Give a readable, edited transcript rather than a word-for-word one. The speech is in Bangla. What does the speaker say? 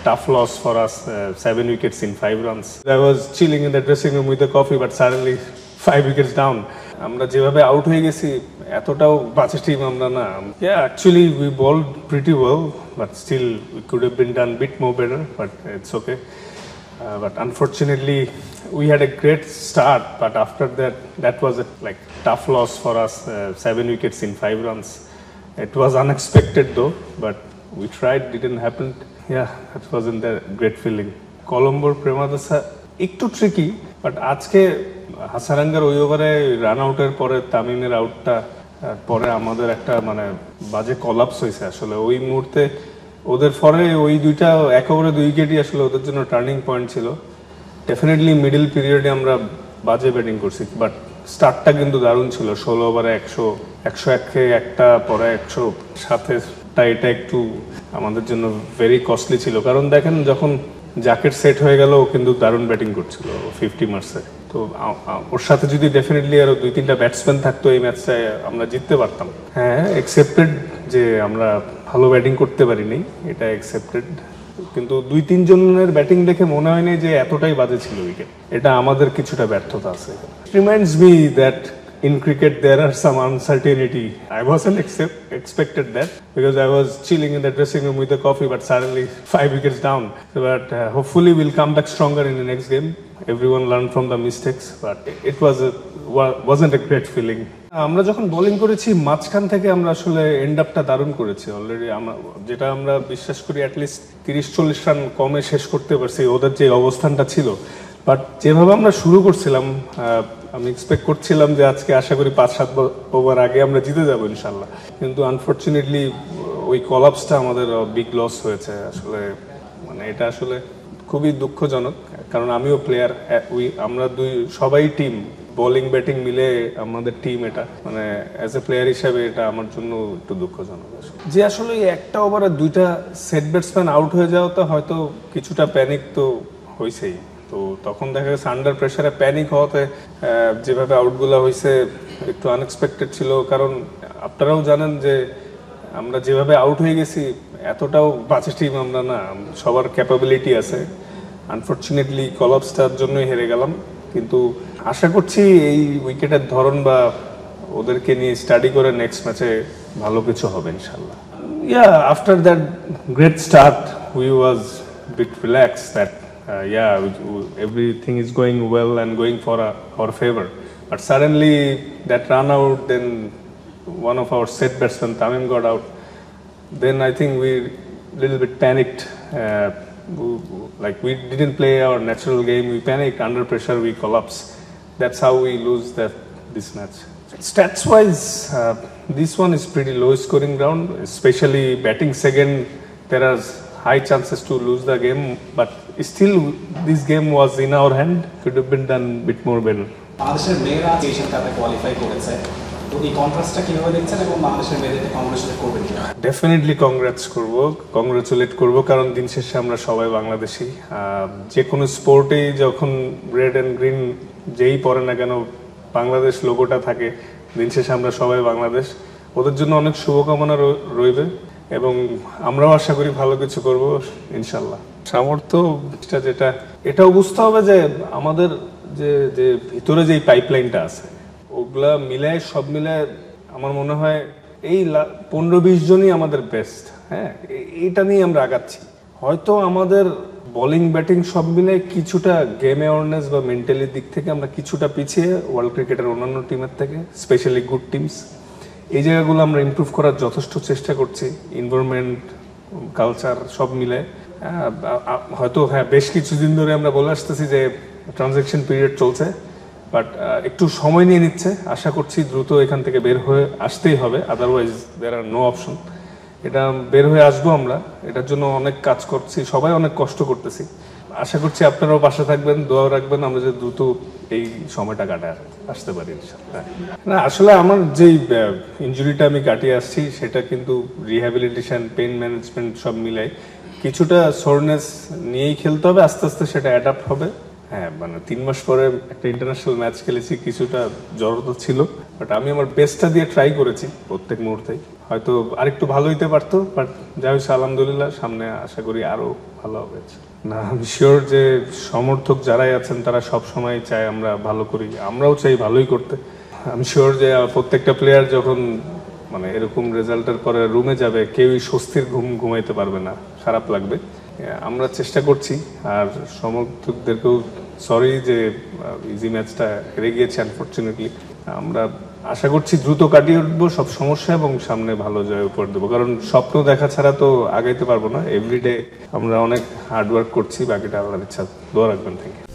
tough loss for us, 7 wickets in 5 runs. I was chilling in the dressing room with a coffee, but suddenly 5 wickets down. আমরা যেভাবে আউট হয়ে গেছি এতটাও বাজে টিম আমরা না। Yeah, actually we bowled pretty well, but still we could have been done bit more better, but it's okay. But unfortunately we had a great start, but after that was a tough loss for us, 7 wickets in 5 runs. It was unexpected though, but we tried, didn't happen. Yeah, that wasn't a great feeling. Colomboর Premadasa একটু ট্রিকি, বাট আজকে হাসারাঙ্গার ওই ওভারে রান আউটের পরে তামিমের আউটটা পরে আমাদের একটা বাজে কলাপস হয়েছে আসলে ওই মুহূর্তে। ওদের পরে ওই দুইটা এক ওভারে 2 উইকেটই আসলে ওদের জন্য টার্নিং পয়েন্ট ছিল। ডেফিনেটলি মিডল পিরিয়ডে আমরা বাজে ব্যাটিং করছি, বাট স্টার্টটা কিন্তু দারুণ ছিল। 16 ওভারে 101 একটা পরে 107 এটা একটু আমাদের জন্য ভেরি কস্টলি ছিল, কারণ দেখেন যখন জ্যাকেট সেট হয়ে গেল ও কিন্তু দারুণ ব্যাটিং করছিল 50 মার্সে। তো ওর সাথে যদি ডেফিনেটলি আরো 2-3টা ব্যাটসম্যান থাকতো এই ম্যাচে আমরা জিততে পারতাম। হ্যাঁ, অ্যাকসেপ্টেড যে আমরা ভালো ব্যাটিং করতে পারিনি, এটা অ্যাকসেপ্টেড, কিন্তু 2-3 জনের ব্যাটিং দেখে মনে হয়নি যে এতটাই বাজে ছিল উইকেট। এটা আমাদের কিছুটা ব্যর্থতা আছে। Reminds me that in cricket there are some uncertainty. I wasn't expected that because I was chilling in the dressing room with a coffee, but suddenly 5 wickets down. But hopefully we'll come back stronger in the next game. Everyone learned from the mistakes, but it wasn't a great feeling. আমরা যখন বোলিং করেছি মাঝখান থেকে আমরা আসলে এন্ড আপটা দারুণ করেছি অলরেডি। যেটা আমরা বিশ্বাস করি অ্যাটলিস্ট 30-40 রান কমে শেষ করতে পারছি ওদের যে অবস্থানটা ছিল। বাট যেভাবে আমরা শুরু করছিলাম আমি এক্সপেক্ট করছিলাম যে আজকে আশা করি 5-7 ওভার আগে আমরা জিতে যাবো ইনশাল্লাহ, কিন্তু আনফর্চুনেটলি ওই কলাপসটা আমাদের বিগ লস হয়েছে আসলে। এটা আসলে খুবই দুঃখজনক, কারণ আমিও প্লেয়ার, আমরা সবাই টিম, বোলিং ব্যাটিং মিলে আমাদের টিম। এটা অ্যাজ এ প্লেয়ার হিসাবে এটা আমার জন্য একটু দুঃখজনক যে আসলে একটা ওভারে 2টা সেট ব্যাটসম্যান আউট হয়ে যাওয়াতে হয়তো কিছুটা প্যানিক তো হয়েছেই। তো তখন দেখা গেছে আন্ডার প্রেসারে প্যানিক হওয়াতে যেভাবে আউটগুলো হয়েছে একটু আনএক্সপেক্টেড ছিল, কারণ আপনারাও জানেন যে আমরা যেভাবে আউট হয়ে গেছি এতটাও বাজে টিম আমরা না, সবার ক্যাপাবিলিটি আছে। আনফর্চুনেটলি কলাপসটার জন্যই হেরে গেলাম, কিন্তু আশা করছি এই উইকেটের ধরন বা ওদেরকে নিয়ে স্টাডি করে নেক্সট ম্যাচে ভালো কিছু হবে ইনশাল্লাহ। Yeah, after that great start we was bit relaxed that everything is going well and going for our favor, but suddenly that run out, then one of our set batsmen Tamim got out, then I think we little bit panicked, we didn't play our natural game, we panicked, under pressure we collapse. That's how we lose this match. Stats wise this one is pretty low scoring ground, especially batting second there are high chances to lose the game, but still this game was in our hand, could have been done bit more better. বাংলাদেশের মেয়েরা এশিয়ান কাপে কোয়ালিফাই করেছে, তো এই কন্ট্রাস্টটা কিভাবে দেখছেন এবং বাংলাদেশের মেয়েদেরকে কংগ্রেচুলেট করবেন কিনা? ডেফিনেটলি কংগ্রেচুলেট করব, কারণ দিন শেষে আমরা সবাই বাংলাদেশি। যে কোনো স্পোর্টেই যখন রেড অ্যান্ড গ্রিন যেই পরে না কেন বাংলাদেশ লোগোটা থাকে, দিন শেষে আমরা সবাই বাংলাদেশ। ওদের জন্য অনেক শুভকামনা রইবে এবং আমরাও আশা করি ভালো কিছু করব ইনশাল্লাহ। সামর্থ্য যেটা এটাও বুঝতে হবে যে আমাদের যে ভিতরে যে পাইপলাইনটা আছে ওগুলা মিলায় সব মিলায় আমার মনে হয় এই 15-20 জনই আমাদের বেস্ট। হ্যাঁ, এইটা নিয়ে আমরা আগাচ্ছি। হয়তো আমাদের বোলিং ব্যাটিং সব মিলে কিছুটা গেম অ্যাওয়ারনেস বা মেন্টালির দিক থেকে আমরা কিছুটা পিছিয়ে ওয়ার্ল্ড ক্রিকেটের অন্যান্য টিমের থেকে, স্পেশালি গুড টিমস। এই জায়গাগুলো আমরা ইমপ্রুভ করার যথেষ্ট চেষ্টা করছি, এনভায়রনমেন্ট, কালচার সব মিলে। হয়তো হ্যাঁ, বেশ কিছুদিন ধরে আমরা বলে আসতেছি যে ট্রানজ্যাকশন পিরিয়ড চলছে, বাট একটু সময় নিয়ে নিচ্ছে। আশা করছি দ্রুত এখান থেকে বের হয়ে আসতেই হবে, otherwise there are no option. এটা বের হয়ে আসবো আমরা, এটার জন্য অনেক কাজ করছি, সবাই অনেক কষ্ট করতেছি। আশা করছি আপনারাও পাশে থাকবেন, দোয়া রাখবেন আমরা যে দ্রুত এই সময়টা কাটায় আসতে পারি ইনশাআল্লাহ। না, আসলে আমার যেই ইনজুরিটা আমি কাটিয়ে আসছি সেটা কিন্তু রিহ্যাবিলিটেশন, পেইন ম্যানেজমেন্ট সব মিলাই কিছুটা সোরনেস নিয়েই খেলতে হবে, আস্তে আস্তে সেটা অ্যাডাপ্ট হবে। হ্যাঁ, 3 মাস পরে একটা ইন্টারন্যাশনাল ম্যাচ খেলেছি, কিছুটা জড়তা ছিল, বাট আমি আমার বেস্টটা দিয়ে ট্রাই করেছি প্রত্যেক মুহূর্তেই। হয়তো আরেকটু ভালো হইতে পারতো, বাট যা হয়েছে আলহামদুলিল্লাহ, সামনে আশা করি আরো ভালো হবে। না, আমি শিওর যে সমর্থক যারাই আছেন তারা সব সময় চায় আমরা ভালো করি, আমরাও চাই ভালোই করতে। আমি শিওর যে প্রত্যেকটা প্লেয়ার যখন মানে এরকম রেজাল্টের পরে রুমে যাবে, কেউই স্বস্তির ঘুম ঘুমাইতে পারবে না, খারাপ লাগবে। আমরা চেষ্টা করছি, আর সমর্থকদেরকেও সরি যে ইজি ম্যাচটা হেরে গিয়েছে আনফর্চুনেটলি। আমরা আশা করছি দ্রুত কাটিয়ে উঠবো সব সমস্যা এবং সামনে ভালো জয় উপহার দেবো, কারণ স্বপ্ন দেখা ছাড়া তো আগাইতে পারবো না। এভরিডে আমরা অনেক হার্ডওয়ার্ক করছি, বাকিটা আল্লাহর ইচ্ছা। দোয়া রাখবেন। Thank you.